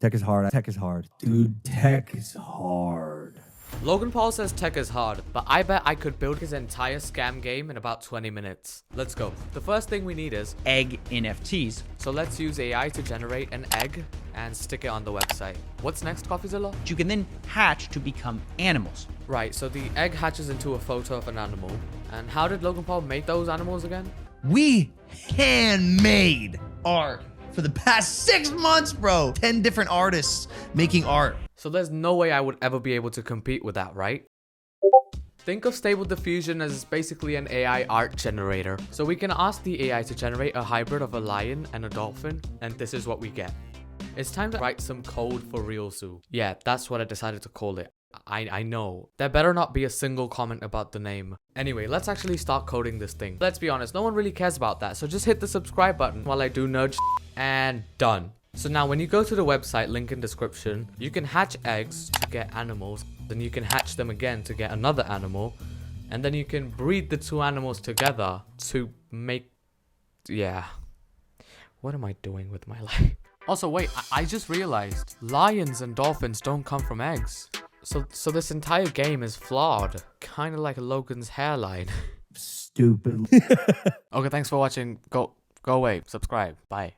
Tech is hard. Tech is hard. Dude, tech is hard. Logan Paul says tech is hard, but I bet I could build his entire scam game in about 20 minutes. Let's go. The first thing we need is egg NFTs. So let's use AI to generate an egg and stick it on the website. What's next, Coffeezilla? You can then hatch to become animals. Right, so the egg hatches into a photo of an animal. And how did Logan Paul make those animals again? We handmade art for the past 6 months, bro. 10 different artists making art. So there's no way I would ever be able to compete with that, right? Think of Stable Diffusion as basically an AI art generator. So we can ask the AI to generate a hybrid of a lion and a dolphin, and this is what we get. It's time to write some code for RealZoo. Yeah, that's what I decided to call it. I know. There better not be a single comment about the name. Anyway, let's actually start coding this thing. Let's be honest, no one really cares about that, so just hit the subscribe button while I do nerd and done. So now when you go to the website, link in description, you can hatch eggs to get animals, then you can hatch them again to get another animal, and then you can breed the two animals together to make... yeah. What am I doing with my life? Also, wait, I just realized lions and dolphins don't come from eggs. So this entire game is flawed. Kind of like Logan's hairline. Stupid. Okay, thanks for watching. Go away. Subscribe. Bye.